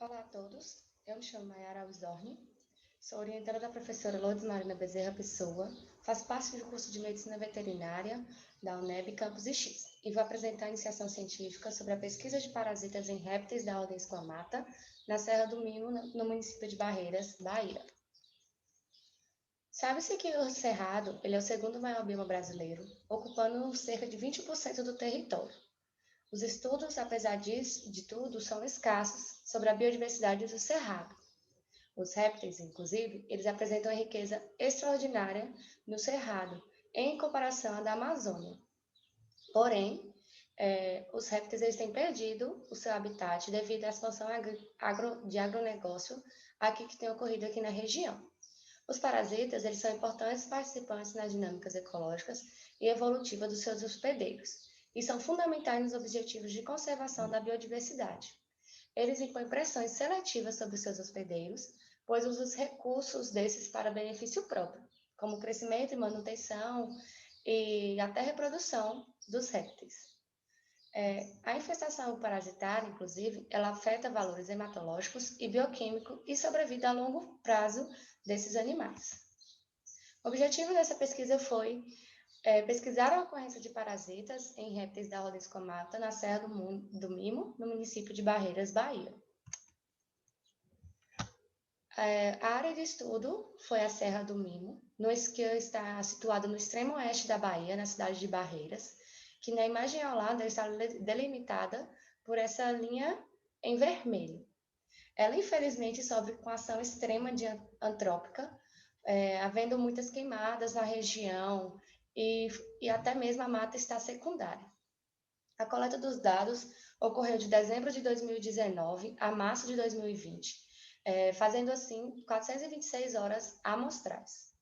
Olá a todos, eu me chamo Mayara Alzorni, sou orientada da professora Lourdes Marina Bezerra Pessoa, faço parte do curso de Medicina Veterinária da UNEB Campus X e vou apresentar a iniciação científica sobre a pesquisa de parasitas em répteis da ordem Squamata na Serra do Minho, no município de Barreiras, Bahia. Sabe-se que o Cerrado ele é o segundo maior bioma brasileiro, ocupando cerca de 20% do território. Os estudos, apesar de tudo, são escassos sobre a biodiversidade do Cerrado. Os répteis, inclusive, eles apresentam uma riqueza extraordinária no Cerrado, em comparação à da Amazônia. Porém, os répteis eles têm perdido o seu habitat devido à expansão de agronegócio que tem ocorrido aqui na região. Os parasitas eles são importantes participantes nas dinâmicas ecológicas e evolutivas dos seus hospedeiros, e são fundamentais nos objetivos de conservação da biodiversidade. Eles impõem pressões seletivas sobre seus hospedeiros, pois usam os recursos desses para benefício próprio, como crescimento e manutenção e até reprodução dos répteis. A infestação parasitária, inclusive, ela afeta valores hematológicos e bioquímicos e sobrevida a longo prazo desses animais. O objetivo dessa pesquisa foi pesquisar a ocorrência de parasitas em répteis da ordem Squamata na Serra do Mimo, no município de Barreiras, Bahia. A área de estudo foi a Serra do Mimo, que está situada no extremo oeste da Bahia, na cidade de Barreiras, que na imagem ao lado está delimitada por essa linha em vermelho. Ela, infelizmente, sofre com ação extrema antrópica, havendo muitas queimadas na região e até mesmo a mata está secundária. A coleta dos dados ocorreu de dezembro de 2019 a março de 2020, fazendo assim 426 horas amostrais.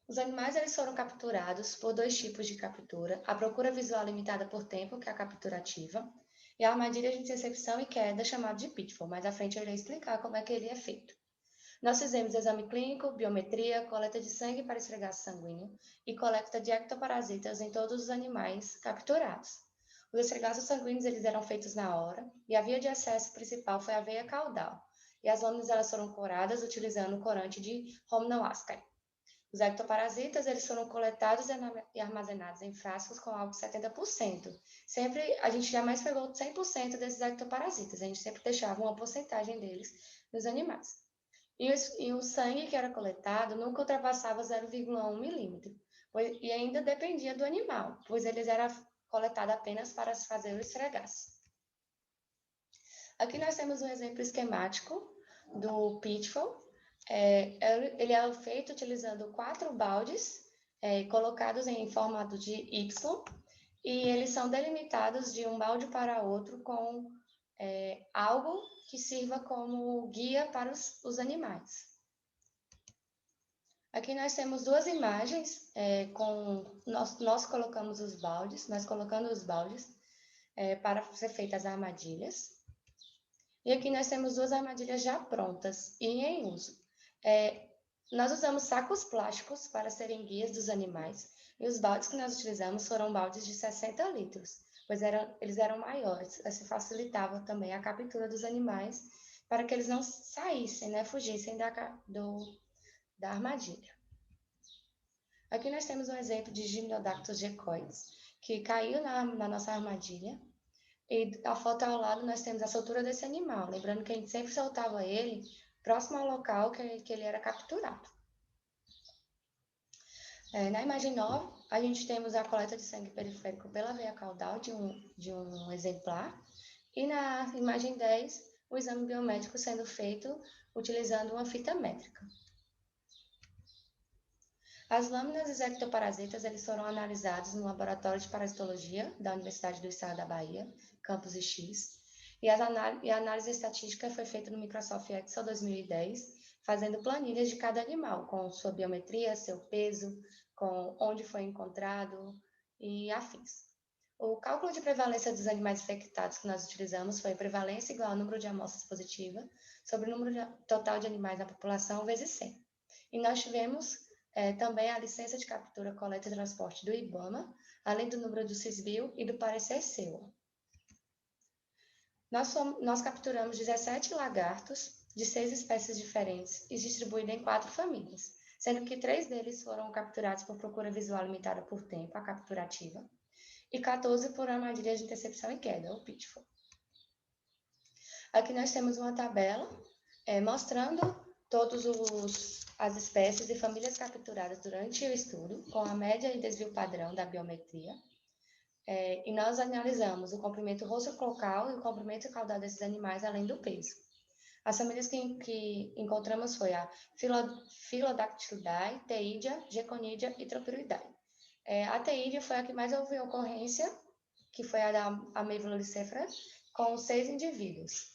Os animais eles foram capturados por dois tipos de captura: a procura visual limitada por tempo, que é a captura ativa, e a armadilha de intercepção e queda, chamada de pitfall. Mais à frente eu irei explicar como é que ele é feito. Nós fizemos exame clínico, biometria, coleta de sangue para esfregaço sanguíneo e coleta de ectoparasitas em todos os animais capturados. Os esfregaços sanguíneos eles eram feitos na hora e a via de acesso principal foi a veia caudal. E as lâminas elas foram coradas utilizando o corante de Romanow-Ascari. Os ectoparasitas eles foram coletados e armazenados em frascos com álcool 70%. Sempre a gente jamais pegou 100% desses ectoparasitas, a gente sempre deixava uma porcentagem deles nos animais. E o sangue que era coletado nunca ultrapassava 0,1 milímetro, e ainda dependia do animal, pois eles eram coletados apenas para fazer o esfregaço. Aqui nós temos um exemplo esquemático do pitfall. Ele é feito utilizando 4 baldes colocados em formato de Y, e eles são delimitados de um balde para outro com algo que sirva como guia para os animais. Aqui nós temos duas imagens nós colocamos os baldes, nós colocando os baldes para ser feitas as armadilhas. E aqui nós temos duas armadilhas já prontas e em uso. Nós usamos sacos plásticos para serem guias dos animais, e os baldes que nós utilizamos foram baldes de 60 litros, pois eles eram maiores, assim facilitava também a captura dos animais para que eles não saíssem, fugissem da armadilha. Aqui nós temos um exemplo de Gymnodactylus gecoides, que caiu na nossa armadilha, e a foto ao lado nós temos a soltura desse animal, lembrando que a gente sempre soltava ele próximo ao local que ele era capturado. Na imagem 9, a gente temos a coleta de sangue periférico pela veia caudal de um exemplar, e na imagem 10, o exame biométrico sendo feito utilizando uma fita métrica. As lâminas dos ectoparasitas eles foram analisados no Laboratório de Parasitologia da Universidade do Estado da Bahia, Campus X, e a análise estatística foi feita no Microsoft Excel 2010, fazendo planilhas de cada animal, com sua biometria, seu peso, com onde foi encontrado e afins. O cálculo de prevalência dos animais infectados que nós utilizamos foi prevalência igual ao número de amostras positivas sobre o número total de animais na população vezes 100. E nós tivemos também a licença de captura, coleta e transporte do IBAMA, além do número do CISBio e do parecer seu. Nós capturamos 17 lagartos de 6 espécies diferentes e distribuídos em 4 famílias, sendo que 3 deles foram capturados por procura visual limitada por tempo, a captura ativa, e 14 por armadilha de intercepção e queda, o pitfall. Aqui nós temos uma tabela mostrando todas as espécies e famílias capturadas durante o estudo, com a média e desvio padrão da biometria. E nós analisamos o comprimento rostro-clocal e o comprimento caudal desses animais, além do peso. As famílias que encontramos foi a Philodactylidae, Theidia, Geconidia e Tropiridae. A Theidia foi a que mais houve ocorrência, que foi a da Ameiva lulicefera, com 6 indivíduos.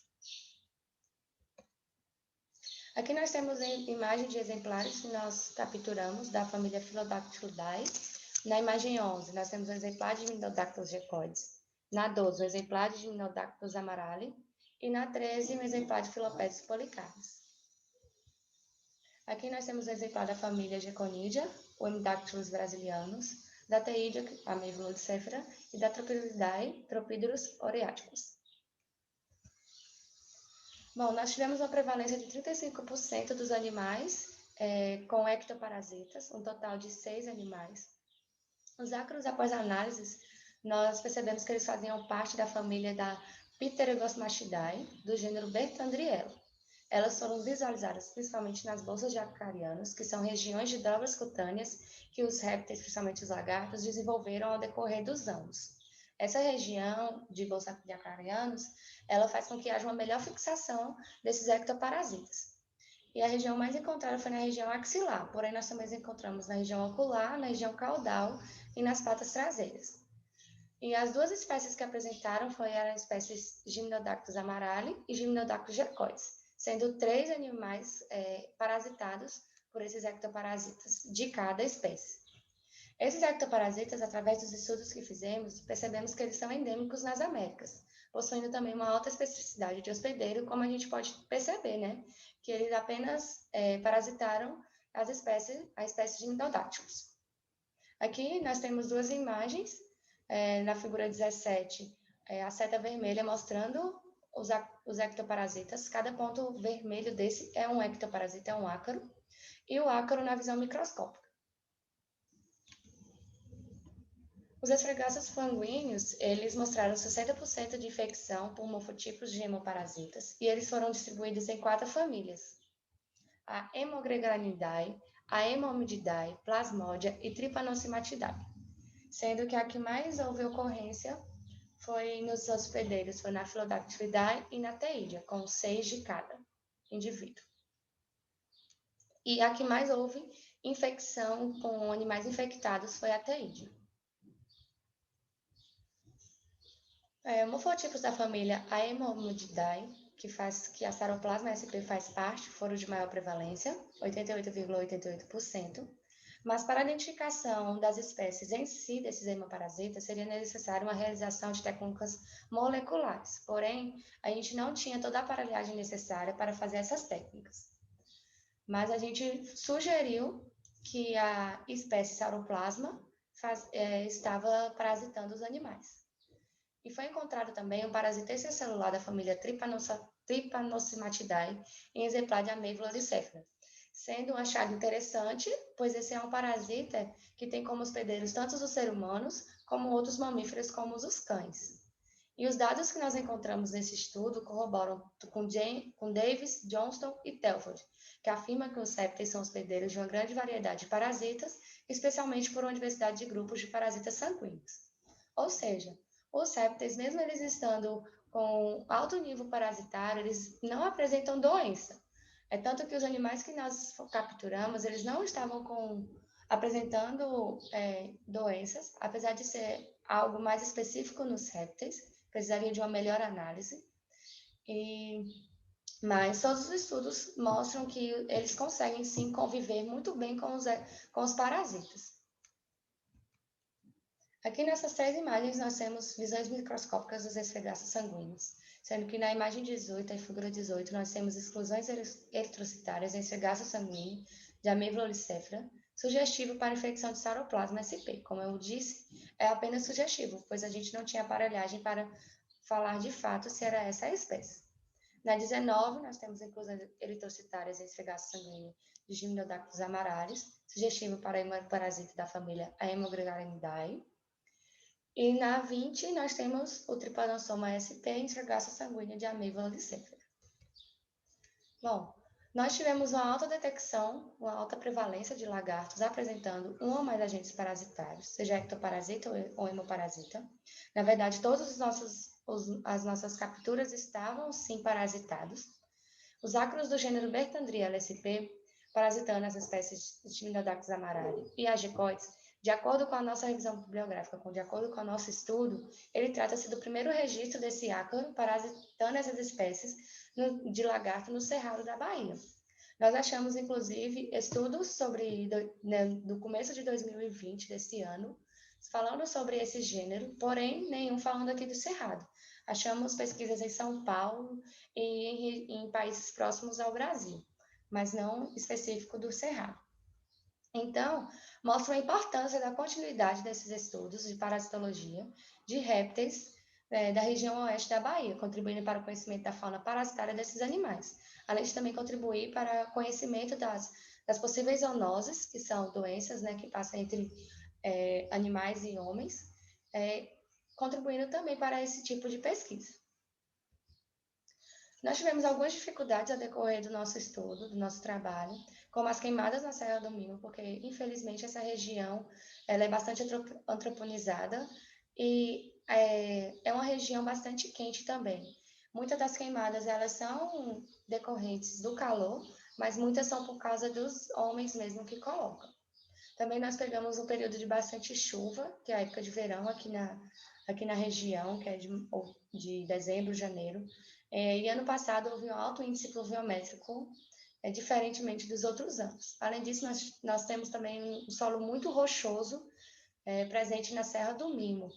Aqui nós temos a imagem de exemplares que nós capturamos da família Philodactylidae. Na imagem 11, nós temos um exemplar de Gymnodactylus gecoides. Na 12, um exemplar de Gymnodactylus amarali. E na 13, um exemplar de Philopétis policarpus. Aqui nós temos um exemplar da família Geconidia, o Hemidactylus brasilianus, da Theidia, a Ameiva lulicefera, e da Tropiridae, Tropíderos oreáticos. Bom, nós tivemos uma prevalência de 35% dos animais com ectoparasitas, um total de 6 animais. Os ácaros, após análises, nós percebemos que eles faziam parte da família da Pterygosmachidae, do gênero Bertandriella. Elas foram visualizadas principalmente nas bolsas de acarianos, que são regiões de dobras cutâneas que os répteis, principalmente os lagartos, desenvolveram ao decorrer dos anos. Essa região de bolsa de acarianos, ela faz com que haja uma melhor fixação desses ectoparasitas. E a região mais encontrada foi na região axilar, porém nós também encontramos na região ocular, na região caudal e nas patas traseiras. E as 2 espécies que apresentaram foram as espécies Gymnodactylus amarali e Gymnodactylus gecoides, sendo 3 animais parasitados por esses ectoparasitas de cada espécie. Esses ectoparasitas, através dos estudos que fizemos, percebemos que eles são endêmicos nas Américas, possuindo também uma alta especificidade de hospedeiro, como a gente pode perceber, né? Que eles apenas parasitaram a espécie de Gymnodactylus. Aqui nós temos 2 imagens, na figura 17, a seta vermelha mostrando os ectoparasitas. Cada ponto vermelho desse é um ectoparasita, é um ácaro, e o ácaro na visão microscópica. Os esfregaços sanguíneos, eles mostraram 60% de infecção por morfotipos de hemoparasitas e eles foram distribuídos em 4 famílias: a Hemogreganidae, a Hemomydidae, Plasmodia e Trypanosomatidae, sendo que a que mais houve ocorrência foi nos hospedeiros, foi na Philodactylidae e na Theidia, com 6 de cada indivíduo. E a que mais houve infecção com animais infectados foi a Theidia. Morfotipos da família Haemomydidae, que a Saroplasma sp faz parte, foram de maior prevalência, 88,88%, mas para a identificação das espécies em si desses hemoparasitas, seria necessário uma realização de técnicas moleculares, porém, a gente não tinha toda a aparelhagem necessária para fazer essas técnicas. Mas a gente sugeriu que a espécie Sauroplasma estava parasitando os animais. E foi encontrado também um parasita extracelular da família Trypanosomatidae em exemplar de Ameiva lulicefera, sendo um achado interessante, pois esse é um parasita que tem como hospedeiros tanto os seres humanos como outros mamíferos, como os cães. E os dados que nós encontramos nesse estudo corroboram com Davis, Johnston e Telford, que afirma que os répteis são hospedeiros de uma grande variedade de parasitas, especialmente por uma diversidade de grupos de parasitas sanguíneos. Ou seja, os répteis, mesmo eles estando com alto nível parasitário, eles não apresentam doença. É tanto que os animais que nós capturamos, eles não estavam apresentando doenças, apesar de ser algo mais específico nos répteis, precisaria de uma melhor análise. Mas todos os estudos mostram que eles conseguem, sim, conviver muito bem com os parasitas. Aqui nessas 3 imagens nós temos visões microscópicas dos esfregaços sanguíneos, sendo que na imagem 18, a figura 18, nós temos exclusões eritrocitárias em esfregaço sanguíneo de Ameiva lulicefera, sugestivo para infecção de Sauroplasma sp. Como eu disse, é apenas sugestivo, pois a gente não tinha aparelhagem para falar de fato se era essa a espécie. Na 19, nós temos inclusão eritrocitárias em esfregaço sanguíneo de Gymnodactylus amaralis, sugestivo para hemoparasita da família Haemograganidae. E na 20, nós temos o Trypanosoma sp em esfregaço sanguíneo de Ameiva olicefera. Bom, nós tivemos uma alta detecção, uma alta prevalência de lagartos apresentando um ou mais agentes parasitários, seja ectoparasita ou hemoparasita. Na verdade, todas as nossas capturas estavam, sim, parasitados. Os ácaros do gênero Bertandria lsp, parasitando as espécies de Gymnodactylus amarali e agecoides, de acordo com a nossa revisão bibliográfica, de acordo com o nosso estudo, ele trata-se do primeiro registro desse ácaro parasitando essas espécies de lagarto no Cerrado da Bahia. Nós achamos, inclusive, estudos do começo de 2020, desse ano, falando sobre esse gênero, porém, nenhum falando aqui do Cerrado. Achamos pesquisas em São Paulo e em países próximos ao Brasil, mas não específico do Cerrado. Então, mostra a importância da continuidade desses estudos de parasitologia de répteis da região oeste da Bahia, contribuindo para o conhecimento da fauna parasitária desses animais, além de também contribuir para o conhecimento das possíveis zoonoses, que são doenças que passam entre animais e homens, contribuindo também para esse tipo de pesquisa. Nós tivemos algumas dificuldades a decorrer do nosso estudo, do nosso trabalho, como as queimadas na Serra do Minho, porque, infelizmente, essa região ela é bastante antroponizada e é uma região bastante quente também. Muitas das queimadas elas são decorrentes do calor, mas muitas são por causa dos homens mesmo que colocam. Também nós pegamos um período de bastante chuva, que é a época de verão aqui na região, que é de dezembro, janeiro. E ano passado houve um alto índice pluviométrico, diferentemente dos outros anos. Além disso, nós temos também um solo muito rochoso presente na Serra do Mimo,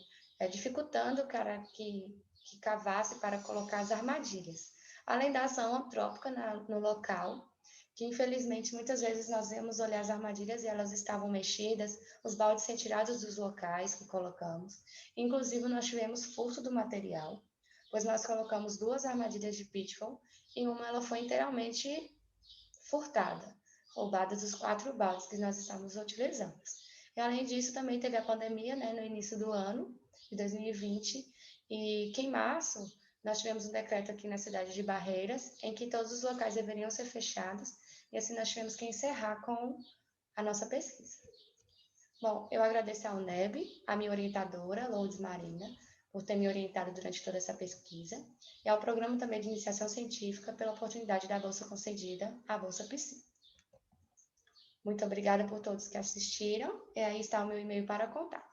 dificultando que cavasse para colocar as armadilhas. Além da ação antrópica no local, que infelizmente muitas vezes nós íamos olhar as armadilhas e elas estavam mexidas, os baldes retirados dos locais que colocamos. Inclusive, nós tivemos furto do material, pois nós colocamos 2 armadilhas de pitfall e uma ela foi inteiramente furtada, roubada dos 4 baldes que nós estávamos utilizando. E além disso, também teve a pandemia, no início do ano, de 2020, e que em março nós tivemos um decreto aqui na cidade de Barreiras, em que todos os locais deveriam ser fechados, e assim nós tivemos que encerrar com a nossa pesquisa. Bom, eu agradeço ao NEB, a minha orientadora, Lourdes Marina, por ter me orientado durante toda essa pesquisa, e ao programa também de iniciação científica pela oportunidade da bolsa concedida, a Bolsa PSI. Muito obrigada por todos que assistiram, e aí está o meu e-mail para contato.